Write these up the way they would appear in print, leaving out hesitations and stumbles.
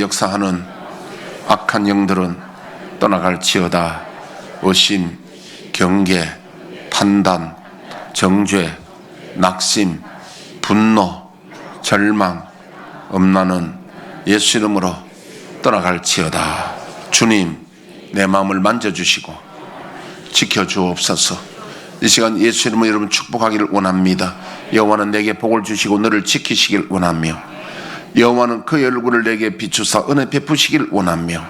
마음속에 역사하는 악한 영들은 떠나갈지어다. 의심, 경계, 판단, 정죄, 낙심, 분노, 절망, 엄란은 예수 이름으로 떠나갈지어다. 주님, 내 마음을 만져주시고 지켜주옵소서. 이 시간 예수 이름으로 여러분 축복하기를 원합니다. 여호와는 내게 복을 주시고 너를 지키시길 원하며, 여호와는 그 얼굴을 내게 비추사 은혜 베푸시길 원하며,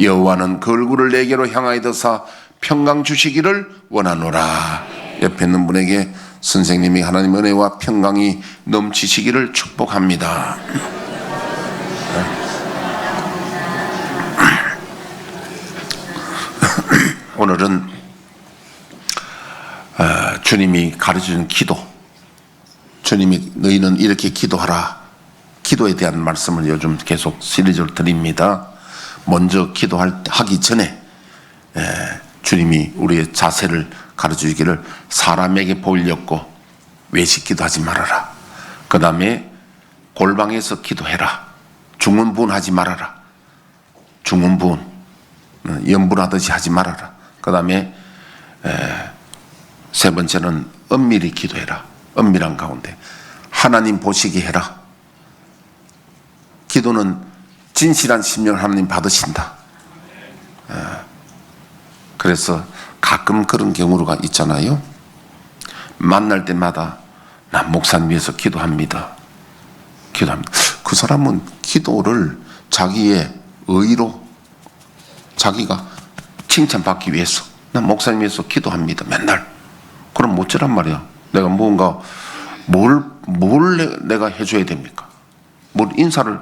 여호와는 그 얼굴을 내게로 향하여 드사 평강 주시기를 원하노라. 옆에 있는 분에게 선생님이 하나님의 은혜와 평강이 넘치시기를 축복합니다. 오늘은 주님이 가르쳐준 기도, 주님이 너희는 이렇게 기도하라, 기도에 대한 말씀을 요즘 계속 시리즈로 드립니다. 먼저 기도하기 전에 주님이 우리의 자세를 가르쳐주기를 사람에게 보이려고 외식 기도하지 말아라. 그 다음에 골방에서 기도해라. 중언부언하지 말아라. 중언부언, 염불하듯이 하지 말아라. 그 다음에 세 번째는 은밀히 기도해라. 은밀한 가운데 하나님 보시게 해라. 기도는 진실한 심령을 하나님 받으신다. 그래서 가끔 그런 경우가 있잖아요. 만날 때마다 나 목사님 위해서 기도합니다. 그 사람은 기도를 자기의 의로, 자기가 칭찬받기 위해서 나 목사님 위해서 기도합니다. 맨날. 그럼 어쩌란 말이야. 내가 뭔가 뭘 내가 해줘야 됩니까? 뭘 인사를,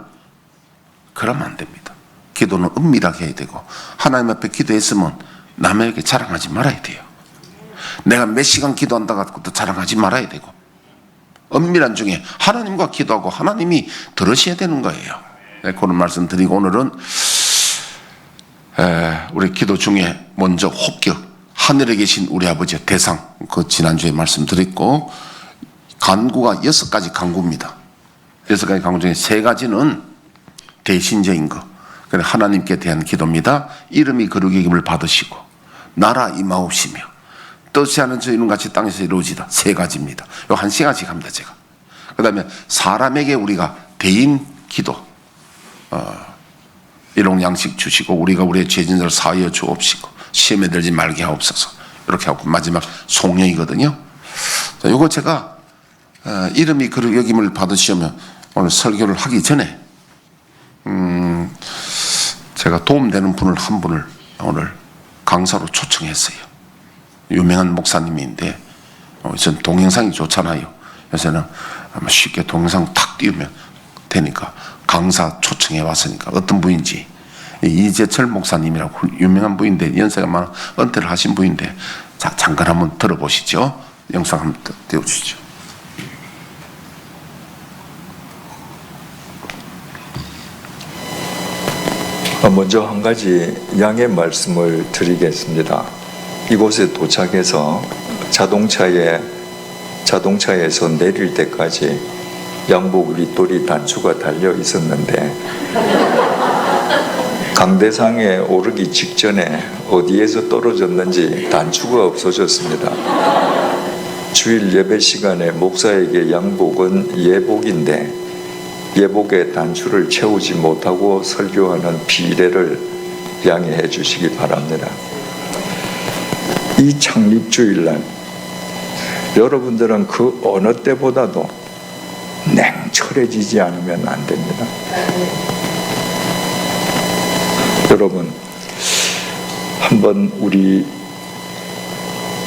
그러면 안 됩니다. 기도는 은밀하게 해야 되고, 하나님 앞에 기도했으면 남에게 자랑하지 말아야 돼요. 내가 몇 시간 기도한다 갖고도 자랑하지 말아야 되고, 은밀한 중에 하나님과 기도하고 하나님이 들으셔야 되는 거예요. 그런 말씀 드리고, 오늘은 우리 기도 중에 먼저 혹격, 하늘에 계신 우리 아버지의 대상, 그 지난주에 말씀드렸고, 간구가 6가지 간구입니다. 6가지 간구 중에 3가지는 대신제인 거, 하나님께 대한 기도입니다. 이름이 거룩히 여김을 받으시고 나라 임하옵시며 뜻이 하는 저 이룬 같이 땅에서 이루어지다. 3가지입니다. 요 1시간씩 합니다, 제가. 그 다음에 사람에게 우리가 대인 기도, 일용 양식 주시고 우리가 우리의 죄진들을 사하여 주옵시고 시험에 들지 말게 하옵소서. 이렇게 하고 마지막 송영이거든요. 요거 제가 이름이 거룩히 여김을 받으시면 오늘 설교를 하기 전에 제가 도움되는 분을 한 분을 오늘 강사로 초청했어요. 유명한 목사님인데 전 동영상이 좋잖아요. 요새는 쉽게 동영상 탁 띄우면 되니까 강사 초청해 왔으니까 어떤 분인지, 이재철 목사님이라고 유명한 분인데 연세가 많아 은퇴를 하신 분인데, 자, 잠깐 한번 들어보시죠. 영상 한번 띄워주시죠. 먼저 한 가지 양해 말씀을 드리겠습니다. 이곳에 도착해서 자동차에서 내릴 때까지 양복 윗돌이 단추가 달려 있었는데 강대상에 오르기 직전에 어디에서 떨어졌는지 단추가 없어졌습니다. 주일 예배 시간에 목사에게 양복은 예복인데 예복의 단추를 채우지 못하고 설교하는 비례를 양해해 주시기 바랍니다. 이 창립주일날 여러분들은 그 어느 때보다도 냉철해지지 않으면 안 됩니다. 여러분, 한번 우리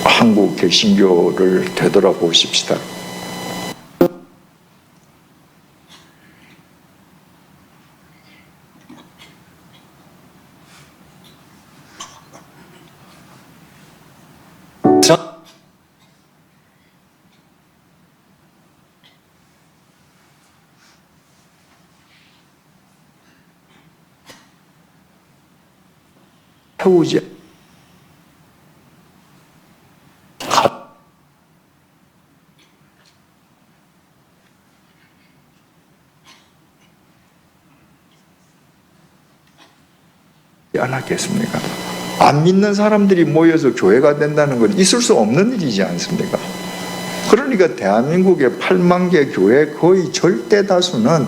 한국 개신교를 되돌아보십시다. 태우지 않았겠습니까? 안 믿는 사람들이 모여서 교회가 된다는 건 있을 수 없는 일이지 않습니까? 그러니까 대한민국의 8만 개 교회 거의 절대 다수는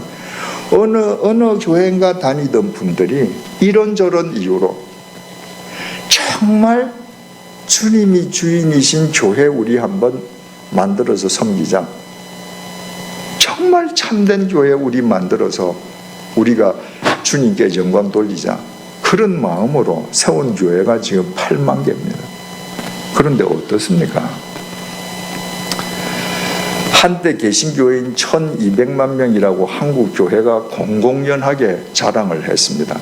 어느 교회인가 다니던 분들이 이런저런 이유로 정말 주님이 주인이신 교회 우리 한번 만들어서 섬기자. 정말 참된 교회 우리 만들어서 우리가 주님께 영광 돌리자. 그런 마음으로 세운 교회가 지금 8만 개입니다. 그런데 어떻습니까? 한때 개신교회인 1200만 명이라고 한국 교회가 공공연하게 자랑을 했습니다.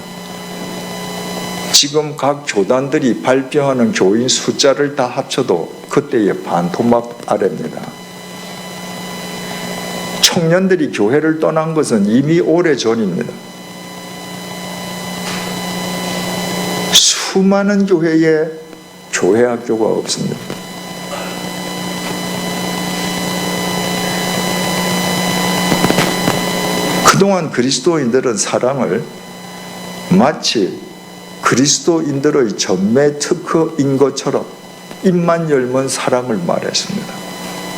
지금 각 교단들이 발표하는 교인 숫자를 다 합쳐도 그때의 반토막 아래입니다. 청년들이 교회를 떠난 것은 이미 오래전입니다. 수많은 교회에 교회 학교가 없습니다. 그동안 그리스도인들은 사랑을 마치 그리스도인들의 전매 특허인 것처럼 입만 열면 사랑을 말했습니다.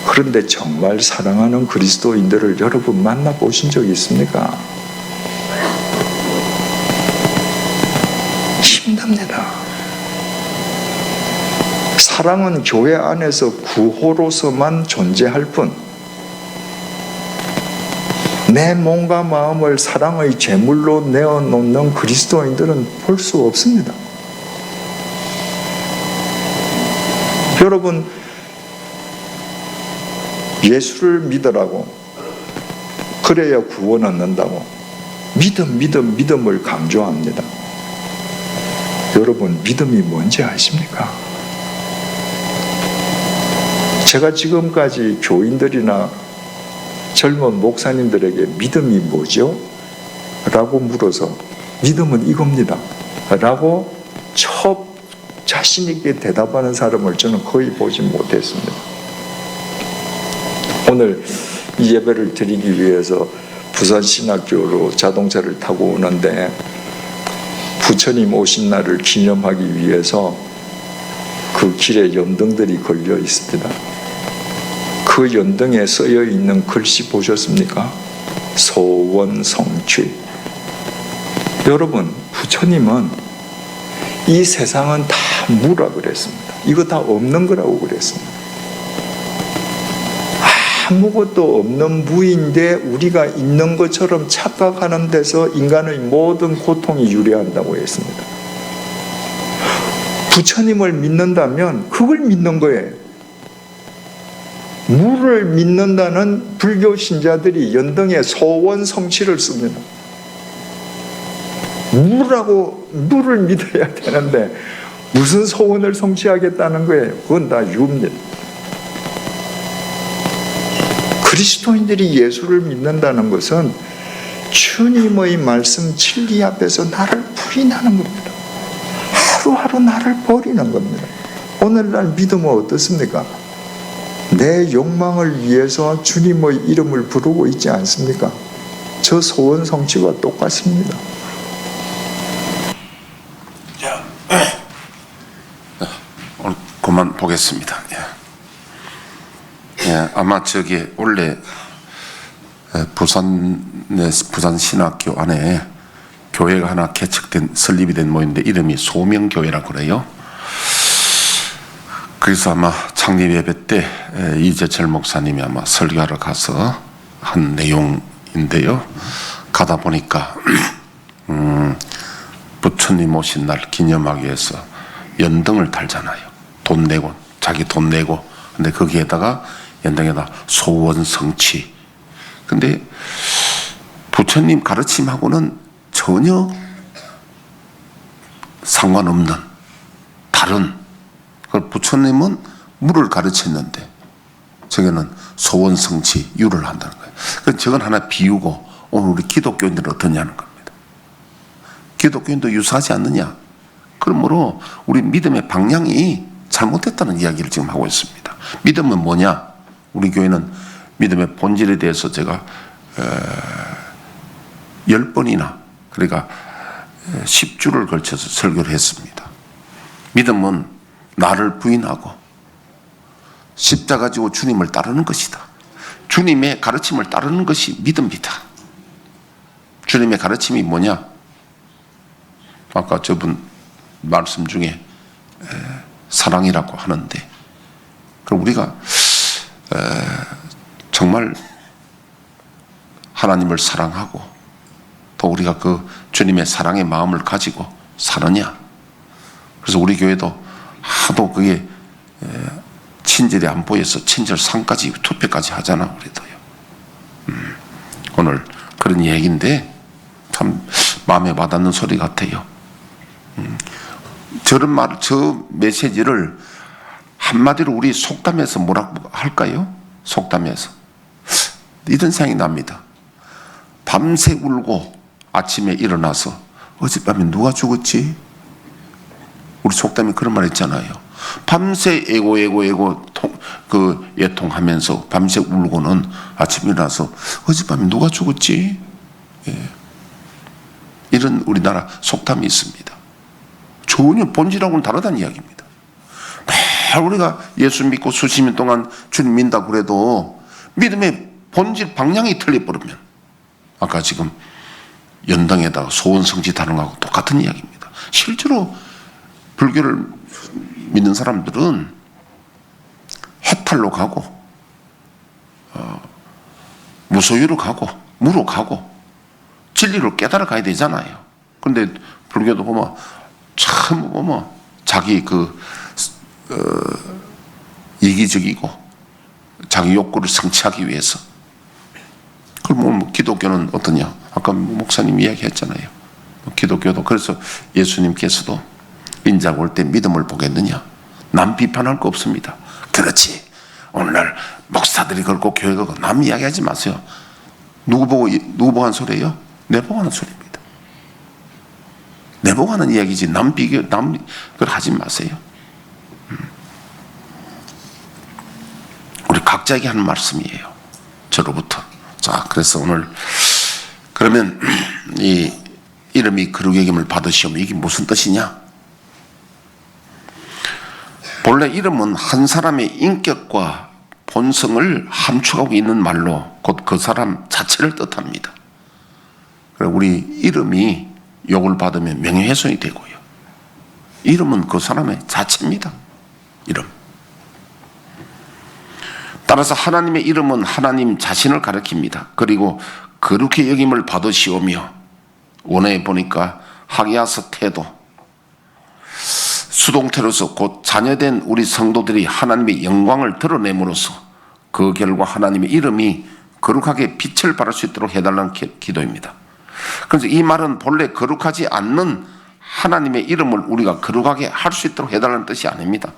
그런데 정말 사랑하는 그리스도인들을 여러분 만나보신 적 있습니까? 힘듭니다. 사랑은 교회 안에서 구호로서만 존재할 뿐 내 몸과 마음을 사랑의 제물로 내어놓는 그리스도인들은 볼 수 없습니다. 여러분, 예수를 믿으라고, 그래야 구원 얻는다고 믿음을 강조합니다. 여러분, 믿음이 뭔지 아십니까? 제가 지금까지 교인들이나 젊은 목사님들에게 믿음이 뭐죠? 라고 물어서 믿음은 이겁니다 라고 자신 있게 대답하는 사람을 저는 거의 보지 못했습니다. 오늘 이 예배를 드리기 위해서 부산신학교로 자동차를 타고 오는데 부처님 오신 날을 기념하기 위해서 그 길에 연등들이 걸려 있습니다. 그 연등에 쓰여 있는 글씨 보셨습니까? 소원성취. 여러분, 부처님은 이 세상은 다 무라 그랬습니다. 이거 다 없는 거라고 그랬습니다. 아무것도 없는 무인데 우리가 있는 것처럼 착각하는 데서 인간의 모든 고통이 유래한다고 했습니다. 부처님을 믿는다면 그걸 믿는 거예요. 무를 믿는다는 불교 신자들이 연등에 소원성취를 씁니다. 무를 믿어야 되는데 무슨 소원을 성취하겠다는 거예요? 그건 다 유입니다. 그리스도인들이 예수를 믿는다는 것은 주님의 말씀 진리 앞에서 나를 부인하는 겁니다. 하루하루 나를 버리는 겁니다. 오늘날 믿음은 어떻습니까? 내 욕망을 위해서 주님의 이름을 부르고 있지 않습니까? 저 소원 성취와 똑같습니다. 오늘 그만 보겠습니다. 아마 저기 원래 부산신학교 안에 교회가 하나 설립이 된 모인데 이름이 소명교회라고 그래요. 그래서 아마 창립 예배 때 이재철 목사님이 아마 설교하러 가서 한 내용인데요. 가다 보니까 부처님 오신 날 기념하기 위해서 연등을 달잖아요. 돈 내고, 자기 돈 내고. 근데 거기에다가 연등에다 소원성취. 근데 부처님 가르침하고는 전혀 상관없는 다른, 부처님은 무를 가르쳤는데 저게는 소원성취, 유를 한다는 거예요. 그래서 저건 하나 비우고 오늘 우리 기독교인들은 어떠냐는 겁니다. 기독교인도 유사하지 않느냐? 그러므로 우리 믿음의 방향이 잘못됐다는 이야기를 지금 하고 있습니다. 믿음은 뭐냐? 우리 교회는 믿음의 본질에 대해서 제가 10번이나, 그러니까 10주를 걸쳐서 설교를 했습니다. 믿음은 나를 부인하고 십자가 지고 주님을 따르는 것이다. 주님의 가르침을 따르는 것이 믿음이다. 주님의 가르침이 뭐냐? 아까 저분 말씀 중에 사랑이라고 하는데, 그럼 우리가 정말 하나님을 사랑하고 또 우리가 그 주님의 사랑의 마음을 가지고 사느냐? 그래서 우리 교회도 하도 그게 친절이 안 보여서 친절상까지 투표까지 하잖아. 그래도요. 오늘 그런 얘기인데 참 마음에 와닿는 소리 같아요. 저런 말, 저 메시지를 한마디로 우리 속담에서 뭐라고 할까요? 속담에서 이런 생각이 납니다. 밤새 울고 아침에 일어나서 어젯밤에 누가 죽었지? 우리 속담에 그런 말 있잖아요. 밤새 애고 그 애통하면서 밤새 울고는 아침에 일어나서 어젯밤에 누가 죽었지? 예. 이런 우리나라 속담이 있습니다. 전혀 본질하고는 다르다는 이야기입니다. 매일 우리가 예수 믿고 수십 년 동안 주님 믿는다고 그래도 믿음의 본질 방향이 틀려버리면 아까 지금 연당에다가 소원성취하는 거하고 똑같은 이야기입니다. 실제로 불교를 믿는 사람들은 해탈로 가고 무소유로 가고 무로 가고 진리를 깨달아 가야 되잖아요. 그런데 불교도 보면 참 보면 자기 이기적이고 자기 욕구를 성취하기 위해서. 그럼 기독교는 어떠냐? 아까 목사님 이야기했잖아요. 기독교도 그래서 예수님께서도 인자가 올 때 믿음을 보겠느냐? 남 비판할 거 없습니다. 그렇지. 오늘날 목사들이 그렇고 교회가 그렇고 남 이야기하지 마세요. 누구 보고 한 소리예요? 내 보고 하는 소리입니다. 내 보고 하는 이야기지 남 그걸 하지 마세요. 우리 각자에게 하는 말씀이에요. 저로부터. 자, 그래서 오늘 그러면 이 이름이 거룩의 여김을 받으시오면 이게 무슨 뜻이냐? 본래 이름은 한 사람의 인격과 본성을 함축하고 있는 말로 곧 그 사람 자체를 뜻합니다. 우리 이름이 욕을 받으면 명예훼손이 되고요. 이름은 그 사람의 자체입니다. 이름. 따라서 하나님의 이름은 하나님 자신을 가리킵니다. 그리고 거룩히 여김을 받으시오며 원어에 보니까 하기야서 태도 수동태로서 곧 자녀된 우리 성도들이 하나님의 영광을 드러냄으로써 그 결과 하나님의 이름이 거룩하게 빛을 발할 수 있도록 해달라는 기도입니다. 그래서 이 말은 본래 거룩하지 않는 하나님의 이름을 우리가 거룩하게 할 수 있도록 해달라는 뜻이 아닙니다.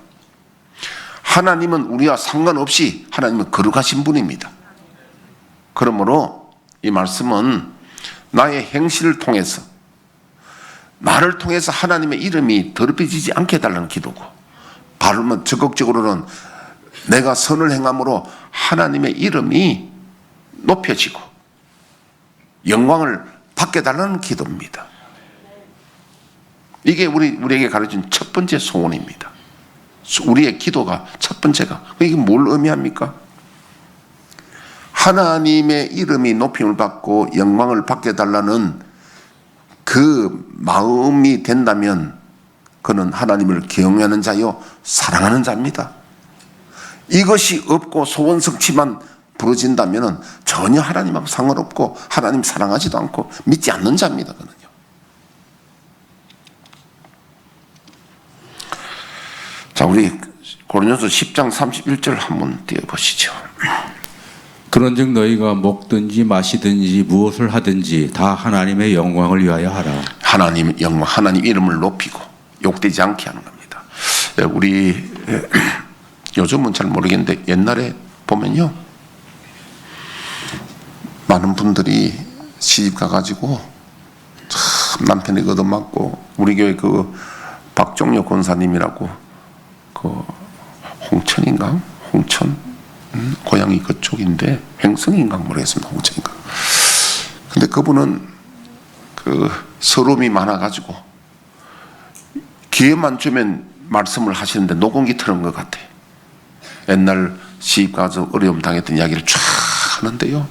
하나님은 우리와 상관없이 하나님은 거룩하신 분입니다. 그러므로 이 말씀은 나의 행실을 통해서 나를 통해서 하나님의 이름이 더럽혀지지 않게 해달라는 기도고, 바르면 적극적으로는 내가 선을 행함으로 하나님의 이름이 높여지고 영광을 받게 해달라는 기도입니다. 이게 우리에게 가르친 첫 번째 소원입니다. 우리의 기도가 첫 번째가. 이게 뭘 의미합니까? 하나님의 이름이 높임을 받고 영광을 받게 해달라는 그 마음이 된다면 그는 하나님을 경외하는 자요 사랑하는 자입니다. 이것이 없고 소원성취만 부러진다면 전혀 하나님하고 상관없고 하나님 사랑하지도 않고 믿지 않는 자입니다. 그는요. 자, 우리 고린도서 10장 31절 한번 띄워보시죠. 그런즉 너희가 먹든지 마시든지 무엇을 하든지 다 하나님의 영광을 위하여 하라. 하나님 영광, 하나님 이름을 높이고 욕되지 않게 하는 겁니다. 우리 요즘은 잘 모르겠는데 옛날에 보면요, 많은 분들이 시집 가가지고 참 남편이 얻어맞고, 우리 교회 그 박종혁 권사님이라고 그 홍천인가? 홍천? 고향이 그쪽인데 횡성인가 모르겠습니다. 홍천인가. 근데 그분은 그 서름이 많아가지고 기회만 주면 말씀을 하시는데 녹음기 틀은 것 같아. 옛날 시집 가서 어려움 당했던 이야기를 쫙 하는데요.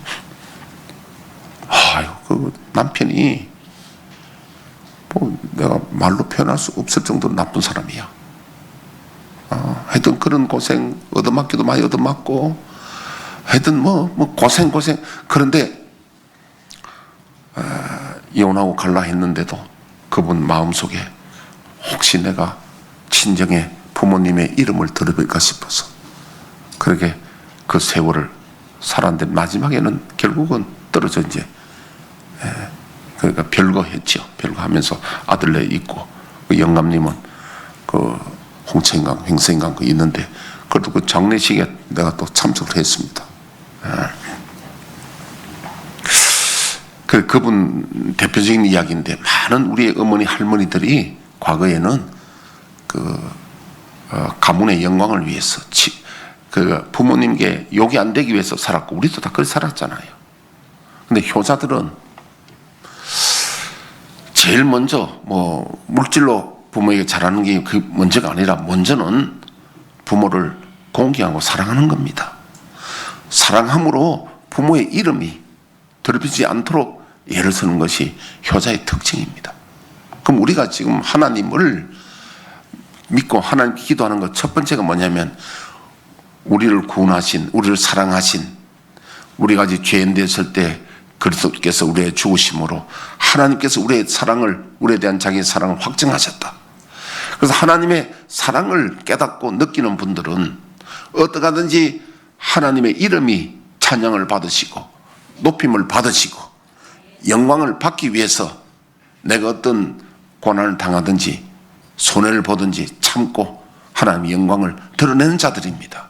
아유, 그 남편이 뭐 내가 말로 표현할 수 없을 정도로 나쁜 사람이야. 하여튼 그런 고생 얻어맞기도 많이 얻어맞고 하여튼 뭐 고생 그런데 이혼하고 갈라 했는데도 그분 마음속에 혹시 내가 친정의 부모님의 이름을 들어볼까 싶어서 그렇게 그 세월을 살았는데 마지막에는 결국은 떨어져 이제 그러니까 별거 했죠. 별거 하면서 아들네 있고 그 영감님은 그 홍천강 횡성강 그 있는데 그래도 그 장례식에 내가 또 참석을 했습니다. 그분 대표적인 이야기인데 많은 우리의 어머니 할머니들이 과거에는 그 가문의 영광을 위해서 그 부모님께 욕이 안 되기 위해서 살았고 우리도 다 그렇게 살았잖아요. 근데 효자들은 제일 먼저 뭐 물질로 부모에게 잘하는 게 그 먼저가 아니라 먼저는 부모를 공경하고 사랑하는 겁니다. 사랑함으로 부모의 이름이 더럽히지 않도록 애를 쓰는 것이 효자의 특징입니다. 그럼 우리가 지금 하나님을 믿고 하나님 기도하는 것 첫 번째가 뭐냐면 우리를 구원하신, 우리를 사랑하신, 우리가 아직 죄인 됐을 때 그리스도께서 우리의 죽으심으로 하나님께서 우리의 사랑을, 우리에 대한 자기의 사랑을 확증하셨다. 그래서 하나님의 사랑을 깨닫고 느끼는 분들은 어떻게 하든지 하나님의 이름이 찬양을 받으시고 높임을 받으시고 영광을 받기 위해서 내가 어떤 고난을 당하든지 손해를 보든지 참고 하나님의 영광을 드러내는 자들입니다.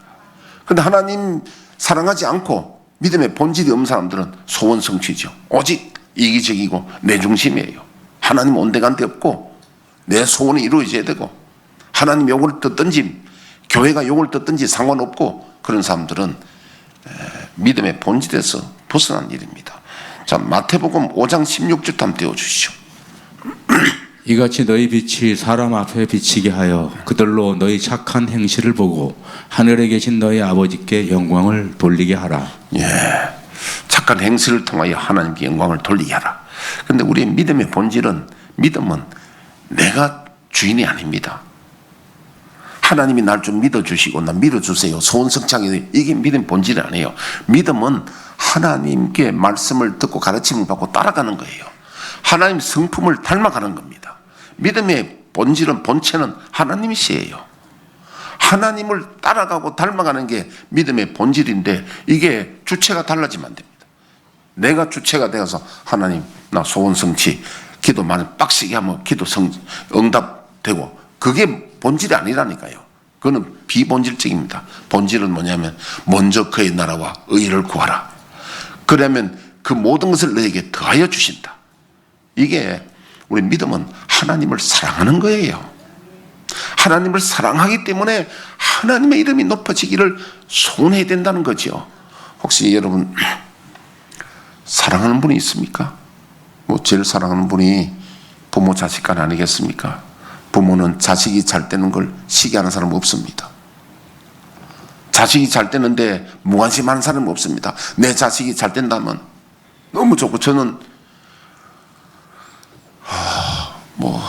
그런데 하나님 사랑하지 않고 믿음의 본질이 없는 사람들은 소원성취죠. 오직 이기적이고 내 중심이에요. 하나님 온데간데 없고 내 소원이 이루어져야 되고 하나님 욕을 듣든지 교회가 욕을 듣든지 상관없고 그런 사람들은 믿음의 본질에서 벗어난 일입니다. 자, 마태복음 5장 16절 한번 띄워주시죠. 이같이 너희 빛이 사람 앞에 비치게 하여 그들로 너희 착한 행실을 보고 하늘에 계신 너희 아버지께 영광을 돌리게 하라. 예, 착한 행실을 통하여 하나님께 영광을 돌리게 하라. 그런데 우리의 믿음의 본질은 믿음은 내가 주인이 아닙니다. 하나님이 날 좀 믿어주시고 나 믿어주세요. 소원성창이 이게 믿음의 본질이 아니에요. 믿음은 하나님께 말씀을 듣고 가르침을 받고 따라가는 거예요. 하나님 성품을 닮아가는 겁니다. 믿음의 본질은 본체는 하나님이시에요. 하나님을 따라가고 닮아가는 게 믿음의 본질인데 이게 주체가 달라지면 안 됩니다. 내가 주체가 되어서 하나님 나 소원 성취 기도 많이 빡시게 하면 기도 응답되고 그게 본질이 아니라니까요. 그거는 비본질적입니다. 본질은 뭐냐면 먼저 그의 나라와 의를 구하라. 그러면 그 모든 것을 너에게 더하여 주신다. 이게 우리 믿음은 하나님을 사랑하는 거예요. 하나님을 사랑하기 때문에 하나님의 이름이 높아지기를 소원해야 된다는 거죠. 혹시 여러분 사랑하는 분이 있습니까? 뭐 제일 사랑하는 분이 부모 자식 간 아니겠습니까? 부모는 자식이 잘 되는 걸 시기하는 사람 없습니다. 자식이 잘 되는데 무관심하는 사람은 없습니다. 내 자식이 잘 된다면 너무 좋고 저는 뭐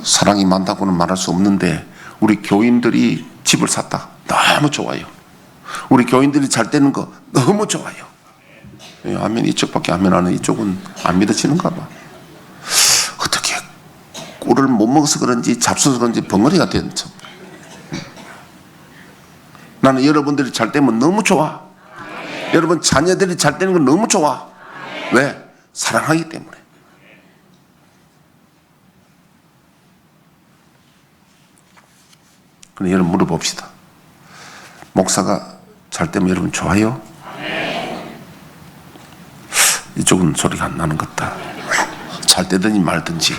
사랑이 많다고는 말할 수 없는데 우리 교인들이 집을 샀다. 너무 좋아요. 우리 교인들이 잘 되는 거 너무 좋아요. 아멘 이쪽밖에 아멘 안 하는 이쪽은 안 믿어지는가 봐. 어떻게 꿀을 못 먹어서 그런지 잡숴서 그런지 벙어리가 된 참. 나는 여러분들이 잘 되면 너무 좋아. 여러분 자녀들이 잘 되는 건 너무 좋아. 왜? 사랑하기 때문에. 근데 여러분 물어봅시다. 목사가 잘 되면 여러분 좋아요? 이쪽은 소리가 안 나는 것 같다. 잘 되든지 말든지.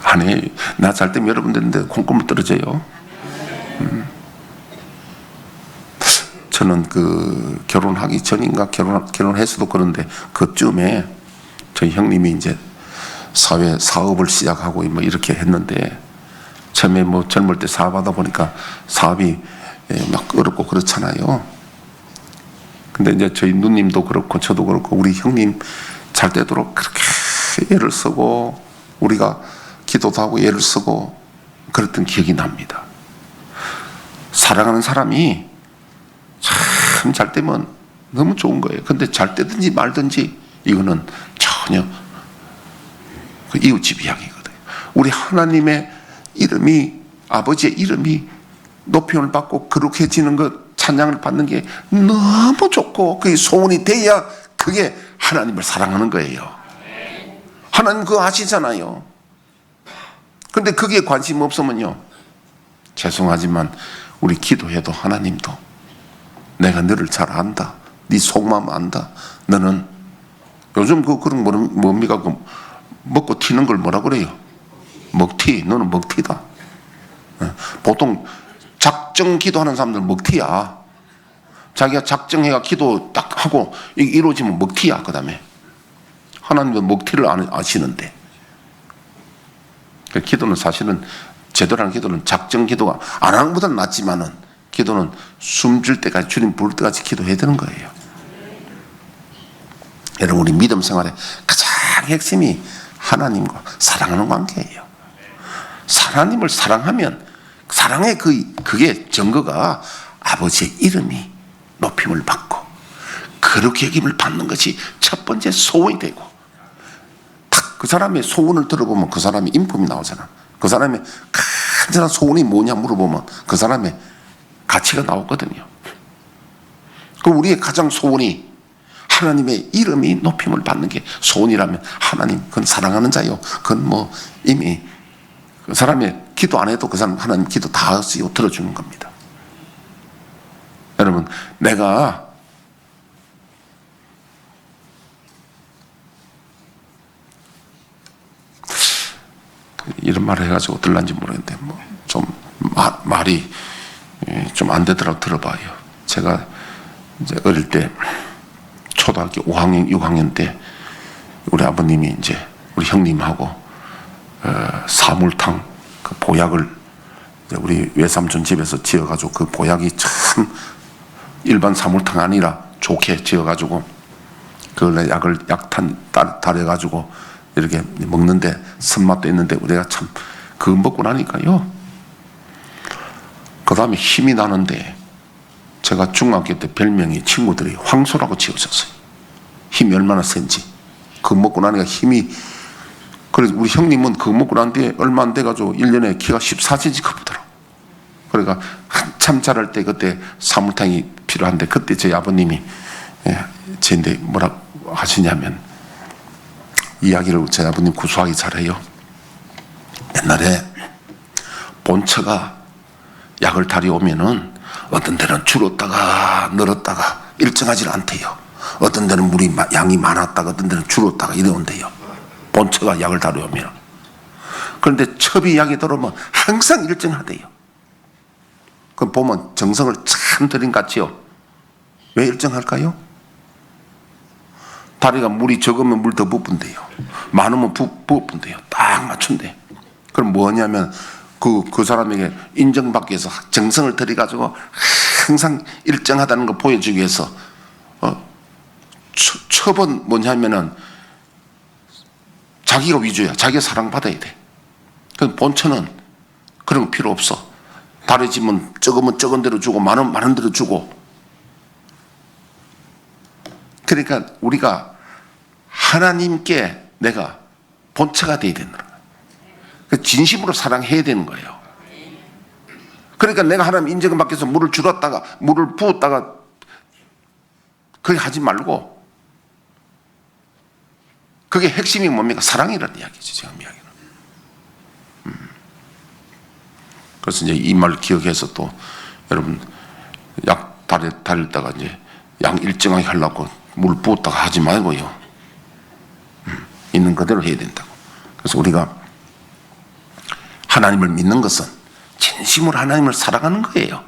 아니 나 잘 되면 여러분들인데 콩고물 떨어져요. 저는 그 결혼하기 전인가 결혼했어도 그런데 그쯤에 저희 형님이 이제 사회 사업을 시작하고 뭐 이렇게 했는데 처음에 뭐 젊을 때 사업하다 보니까 사업이 막 어렵고 그렇잖아요. 근데 이제 저희 누님도 그렇고 저도 그렇고 우리 형님 잘 되도록 그렇게 애를 쓰고 우리가 기도도 하고 애를 쓰고 그랬던 기억이 납니다. 사랑하는 사람이 참 잘 되면 너무 좋은 거예요. 근데 잘 되든지 말든지 이거는 전혀 그 이웃집 이야기거든요. 우리 하나님의 이름이, 아버지의 이름이 높임을 받고 거룩해지는 것, 찬양을 받는 게 너무 좋고 그게 소원이 돼야 그게 하나님을 사랑하는 거예요. 하나님 그거 아시잖아요. 근데 그게 관심 없으면요, 죄송하지만 우리 기도해도 하나님도 내가 너를 잘 안다, 네 속마음 안다, 너는 요즘 그런 뭡니까? 그 먹고 튀는 걸 뭐라 그래요? 먹튀. 너는 먹튀다. 보통 작정 기도하는 사람들 먹튀야. 자기가 작정해가 기도 딱 하고 이루어지면 먹튀야. 그 다음에 하나님도 먹튀를 아시는데, 기도는 사실은 제대로 하는 기도는 작정 기도가 안 하는 것보다는 낫지만은 기도는 숨 줄 때까지, 주님 부를 때까지 기도해야 되는 거예요. 여러분, 우리 믿음 생활의 가장 핵심이 하나님과 사랑하는 관계예요. 하나님을 사랑하면 사랑의 그게 증거가 아버지의 이름이 높임을 받고 그렇게 여김을 받는 것이 첫 번째 소원이 되고, 딱 그 사람의 소원을 들어보면 그 사람의 인품이 나오잖아. 그 사람의 간절한 소원이 뭐냐 물어보면 그 사람의 가치가 나오거든요. 그럼 우리의 가장 소원이 하나님의 이름이 높임을 받는 게 소원이라면 하나님, 그건 사랑하는 자요. 그건 뭐 이미 그 사람의 기도 안 해도 그 사람 하나님 기도 다 쓰요 들어주는 겁니다. 여러분, 내가 이런 말을 해가지고 들란지 모르겠는데 뭐 좀 말이 좀 안 되더라도 들어봐요. 제가 이제 어릴 때 초등학교 5학년, 6학년 때 우리 아버님이 이제 우리 형님하고 사물탕 그 보약을 우리 외삼촌 집에서 지어가지고 그 보약이 참 일반 사물탕 아니라 좋게 지어가지고 그걸 약탄 달여가지고 이렇게 먹는데 선맛도 있는데 우리가 참 그거 먹고 나니까요, 그 다음에 힘이 나는데 제가 중학교 때 별명이 친구들이 황소라고 지어줬어요. 힘이 얼마나 센지. 그거 먹고 나니까 힘이, 그래서 우리 형님은 그거 먹고 난 뒤에 얼마 안 돼가지고 1년에 키가 14cm 커보더라고. 그러니까 한참 자랄 때 그때 사물탕이 필요한데 그때 저희 아버님이 저한테 뭐라고 하시냐면, 이야기를 저희 아버님 구수하게 잘해요. 옛날에 본처가 약을 다려오면은 어떤 데는 줄었다가 늘었다가 일정하지 않대요. 어떤 데는 물이 양이 많았다가 어떤 데는 줄었다가 이래온대요. 본처가 약을 다려오면. 그런데 첩이 약이 들어오면 항상 일정하대요. 그럼 보면 정성을 참 들인 것 같지요. 왜 일정할까요? 다리가 물이 적으면 물 더 부푼대요. 많으면 부푼대요. 딱 맞춘대. 그럼 뭐냐면 그 사람에게 인정받기 위해서 정성을 들여가지고 항상 일정하다는 걸 보여주기 위해서 첩은 뭐냐면은 자기가 위주야. 자기가 사랑받아야 돼. 그럼 본처는 그런 거 필요 없어. 다려지면 적으면 적은 대로 주고 많으면 많은 대로 주고. 그러니까 우리가 하나님께 내가 본처가 돼야 되는 거예요. 진심으로 사랑해야 되는 거예요. 그러니까 내가 하나님 인정을 받기 위해서 물을 줄었다가 물을 부었다가 그렇게 하지 말고, 그게 핵심이 뭡니까? 사랑이라는 이야기죠. 지금 이야기는. 그래서 이제 이 말 기억해서 또 여러분 약 달렸다가 이제 양 일정하게 하려고 물 부었다가 하지 말고요. 있는 그대로 해야 된다고. 그래서 우리가 하나님을 믿는 것은 진심으로 하나님을 사랑하는 거예요.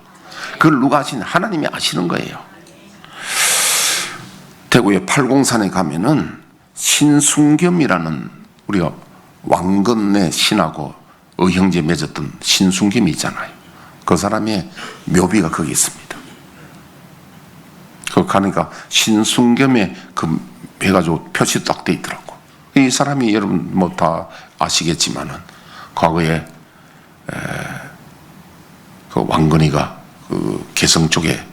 그걸 누가 아시냐? 하나님이 아시는 거예요. 대구의 팔공산에 가면은 신순겸이라는 우리가 왕건의 신하고 의형제 맺었던 신순겸이 있잖아요. 그 사람의 묘비가 거기 있습니다. 그 가니까 신순겸의 그 해가지고 표시 딱 돼 있더라고. 이 사람이 여러분 뭐 다 아시겠지만은 과거에 그 왕건이가 그 개성 쪽에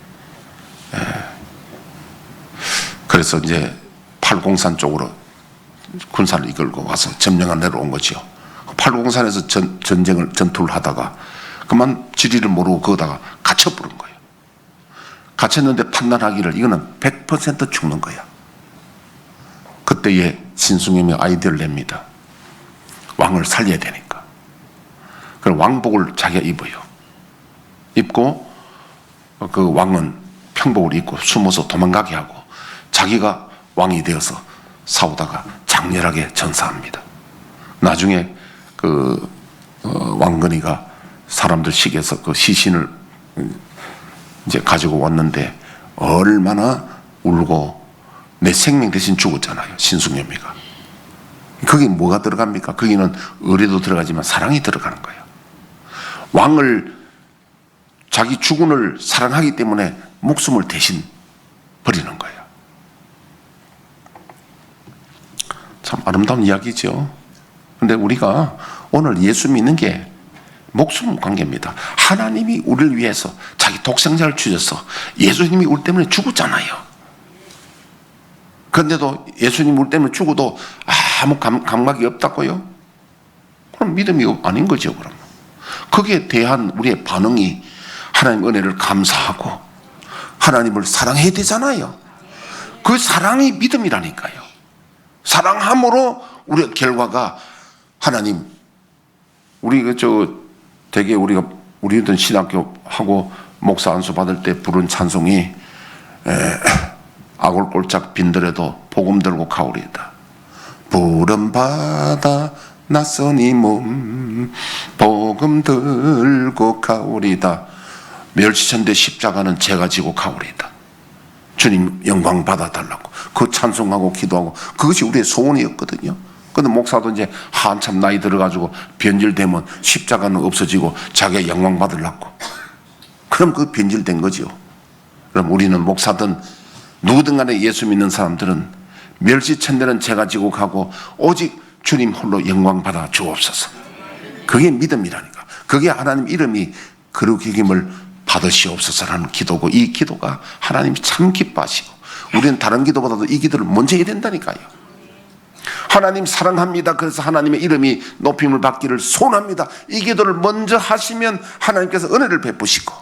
그래서 이제 팔공산 쪽으로 군사를 이끌고 와서 점령을 내려온 거죠. 팔공산에서 전투를 하다가 그만 지리를 모르고 거기다가 갇혀버린 거예요. 갇혔는데 판단하기를 이거는 100% 죽는 거야. 그때에 신순겸이 아이디어를 냅니다. 왕을 살려야 되니까. 그럼 왕복을 자기가 입어요. 입고 그 왕은 평복을 입고 숨어서 도망가게 하고 자기가 왕이 되어서 싸우다가 장렬하게 전사합니다. 나중에 그 왕건이가 사람들 식에서 그 시신을 이제 가지고 왔는데 얼마나 울고 내 생명 대신 죽었잖아요. 신순겸이가. 거기 뭐가 들어갑니까? 거기는 의리도 들어가지만 사랑이 들어가는 거예요. 왕을 자기 주군을 사랑하기 때문에 목숨을 대신 버리는 거예요. 참 아름다운 이야기죠. 근데 우리가 오늘 예수 믿는 게 목숨 관계입니다. 하나님이 우리를 위해서 자기 독생자를 주셔서 예수님이 우리 때문에 죽었잖아요. 그런데도 예수님 우리 때문에 죽어도 아무 감각이 없다고요? 그럼 믿음이 아닌 거죠. 그럼 거기에 대한 우리의 반응이 하나님 은혜를 감사하고 하나님을 사랑해야 되잖아요. 그 사랑이 믿음이라니까요. 사랑함으로 우리의 결과가 하나님 우리 되게 우리들 신학교 하고 목사 안수 받을 때 부른 찬송이 아골골짝 빈들에도 복음 들고 가오리다. 푸른 바다 낯선 이 몸 복음 들고 가오리다. 멸시천대 십자가는 제가 지고 가오리다. 주님 영광 받아달라고 그 찬송하고 기도하고 그것이 우리의 소원이었거든요. 근데 목사도 이제 한참 나이 들어가지고 변질되면 십자가는 없어지고 자기가 영광 받으려고. 그럼 그 변질된 거죠. 그럼 우리는 목사든 누구든 간에 예수 믿는 사람들은 멸시천대는 제가 지고 가고 오직 주님 홀로 영광 받아 주옵소서. 그게 믿음이라니까. 그게 하나님 이름이 거룩히 여김을 받으시옵소서라는 기도고 이 기도가 하나님이 참 기뻐하시고 우리는 다른 기도보다도 이 기도를 먼저 해야 된다니까요. 하나님 사랑합니다. 그래서 하나님의 이름이 높임을 받기를 소원합니다. 이 기도를 먼저 하시면 하나님께서 은혜를 베푸시고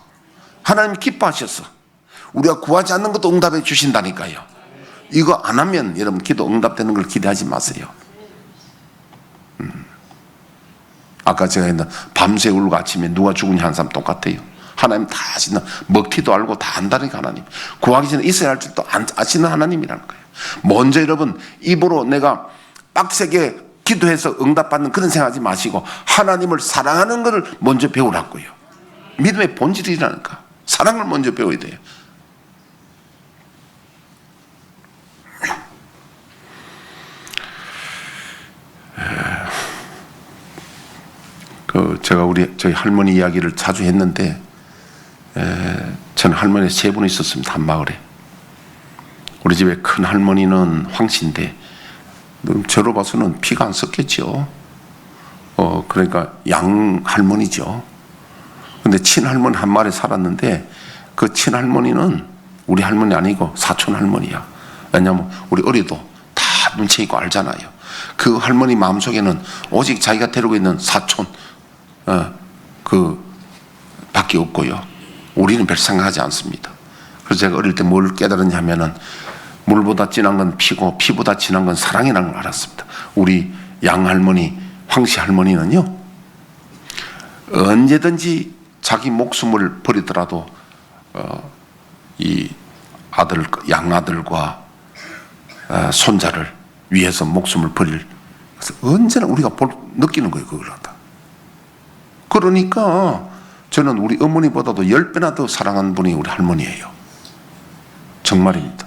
하나님 기뻐하셔서 우리가 구하지 않는 것도 응답해 주신다니까요. 이거 안 하면 여러분 기도 응답되는 걸 기대하지 마세요. 아까 제가 했는 밤새 울고 아침에 누가 죽으냐 한 사람 똑같아요. 하나님 다 아시는 먹튀도 알고 다 안다니까. 하나님 구하기 전에 있어야 할 줄도 아시는 하나님이라는 거예요. 먼저 여러분 입으로 내가 빡세게 기도해서 응답받는 그런 생각하지 마시고 하나님을 사랑하는 것을 먼저 배우라고요. 믿음의 본질이라니까. 사랑을 먼저 배워야 돼요. 제가 저희 할머니 이야기를 자주 했는데 저는 할머니 세 분 있었습니다. 한 마을에. 우리 집에 큰 할머니는 황씨인데 저로 봐서는 피가 안 섞였죠. 그러니까 양 할머니죠. 근데 친할머니 한 마리 살았는데 그 친할머니는 우리 할머니 아니고 사촌 할머니야. 왜냐하면 우리 어리도 다 눈치 있고 알잖아요. 그 할머니 마음속에는 오직 자기가 데리고 있는 사촌 그 밖에 없고요. 우리는 별 생각하지 않습니다. 그래서 제가 어릴 때 뭘 깨달았냐면은 물보다 진한 건 피고 피보다 진한 건 사랑이라는 걸 알았습니다. 우리 양할머니, 황씨 할머니는요, 언제든지 자기 목숨을 버리더라도 이 양아들과 손자를 위해서 목숨을 버릴. 그래서 언제나 우리가 느끼는 거예요, 그걸 한다. 그러니까 저는 우리 어머니보다도 10배나 더 사랑하는 분이 우리 할머니예요. 정말입니다.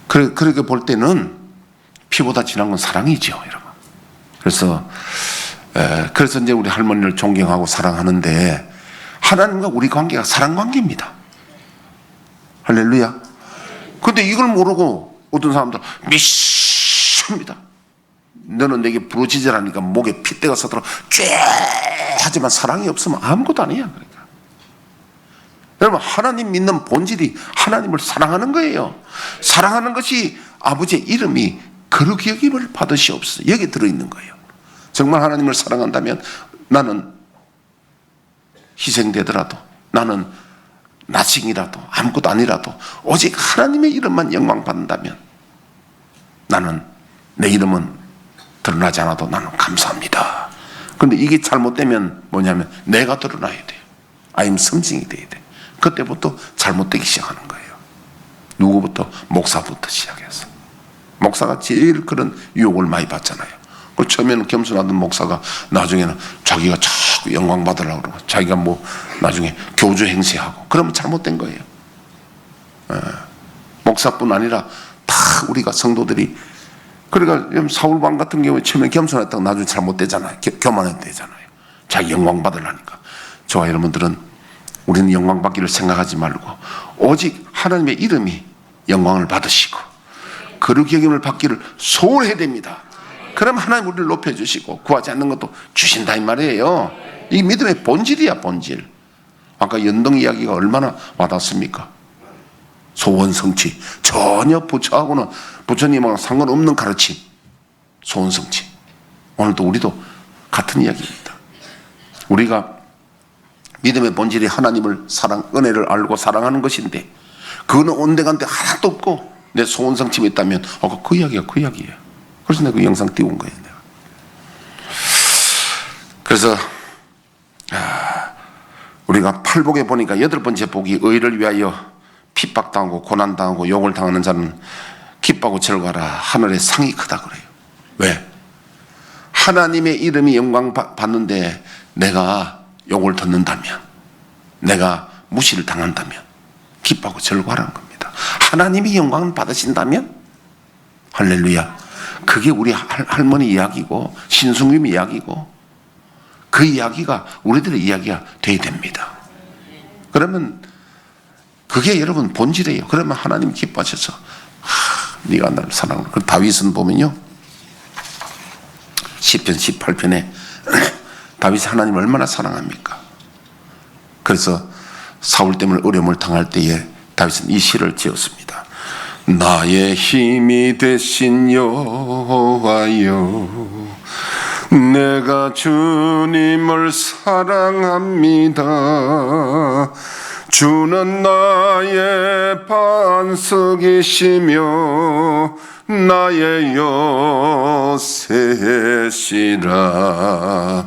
그렇게 볼 때는 피보다 진한 건 사랑이죠, 여러분. 그래서 이제 우리 할머니를 존경하고 사랑하는데 하나님과 우리 관계가 사랑 관계입니다. 할렐루야. 근데 이걸 모르고 어떤 사람들 미십니다. 너는 내게 부러지질하니까 목에 핏대가 서도록 쫙 하지만 사랑이 없으면 아무것도 아니야. 그러니까 여러분, 하나님 믿는 본질이 하나님을 사랑하는 거예요. 사랑하는 것이 아버지의 이름이 거룩히 여김을 받으시옵소서. 여기에 들어있는 거예요. 정말 하나님을 사랑한다면 나는 희생되더라도, 나는 나싱이라도 아무것도 아니라도 오직 하나님의 이름만 영광 받는다면 나는, 내 이름은 드러나지 않아도 나는 감사합니다. 그런데 이게 잘못되면 뭐냐면 내가 드러나야 돼요. 아니면 성징이 돼야 돼. 그때부터 잘못되기 시작하는 거예요. 누구부터? 목사부터 시작해서. 목사가 제일 그런 유혹을 많이 받잖아요. 처음에는 겸손하던 목사가 나중에는 자기가 자꾸 영광 받으려고 그러고 자기가 뭐 나중에 교주 행세하고 그러면 잘못된 거예요. 목사뿐 아니라 다 우리가 성도들이, 그러니까 사울왕 같은 경우에 처음에 겸손했다가 나중에 잘못되잖아요. 교만했대잖아요. 자기 영광 받으려니까. 저와 여러분들은 우리는 영광 받기를 생각하지 말고 오직 하나님의 이름이 영광을 받으시고 거룩히 여김을 받기를 소원해야 됩니다. 그럼 하나님 우리를 높여주시고 구하지 않는 것도 주신다 이 말이에요. 이 믿음의 본질이야, 본질. 아까 연동 이야기가 얼마나 와닿습니까? 소원성취. 전혀 부처님하고 상관없는 가르침. 소원성취. 오늘도 우리도 같은 이야기입니다. 우리가 믿음의 본질이 하나님을 은혜를 알고 사랑하는 것인데 그거는 온데간데 하나도 없고 내 소원성취가 있다면 그 이야기야, 그 이야기예요. 그래서 내가 그 영상 띄운 거예요. 내가. 그래서 우리가 팔복에 보니까 8번째 복이 의를 위하여 핍박당하고 고난당하고 욕을 당하는 자는 기뻐하고 즐거워하라. 하늘의 상이 크다 그래요. 왜? 하나님의 이름이 영광 받는데 내가 욕을 듣는다면, 내가 무시를 당한다면 기뻐하고 즐거워하라는 겁니다. 하나님이 영광을 받으신다면 할렐루야. 그게 우리 할머니 이야기고 신승님 이야기고 그 이야기가 우리들의 이야기가 돼야 됩니다. 그러면 그게 여러분 본질이에요. 그러면 하나님 기뻐하셔서 네가 나를 사랑하라. 그 다윗은 보면요, 시편 18편에 다윗이 하나님을 얼마나 사랑합니까? 그래서 사울 때문에 어려움을 당할 때에 다윗은 이 시를 지었습니다. 나의 힘이 되신 여호와여, 내가 주님을 사랑합니다. 주는 나의 반석이시며 나의 요새시라.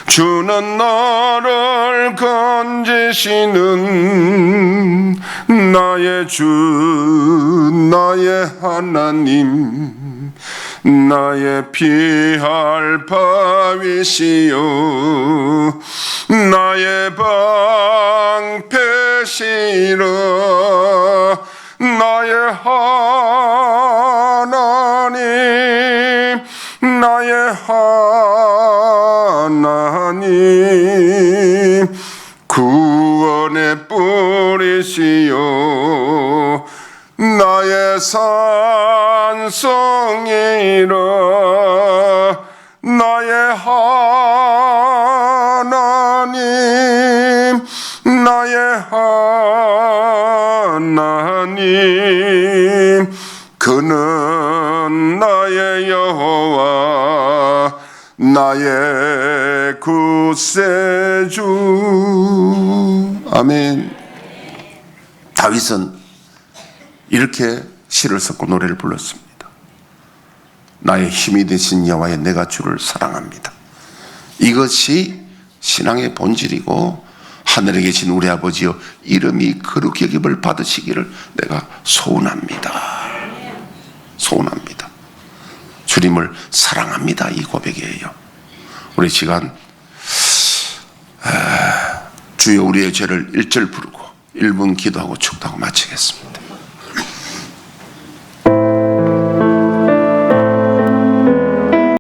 주는 나를 건지시는 나의 주, 나의 하나님, 나의 피할 바위시여, 나의 방패시라. 나의 하나님, 나의 하나님, 구원의 뿌리시여, 나의 산성이라. 나의 하나님, 나의 하나님, 그는 나의 여호와, 나의 구세주. 아멘. 다윗은 이렇게 시를 썼고 노래를 불렀습니다. 나의 힘이 되신 여호와여, 내가 주를 사랑합니다. 이것이 신앙의 본질이고, 하늘에 계신 우리 아버지여, 이름이 거룩히 여김을 받으시기를 내가 소원합니다. 소원합니다. 주님을 사랑합니다. 이 고백이에요. 우리 시간 주여 우리의 죄를 1절 부르고 1분 기도하고 축도하고 마치겠습니다.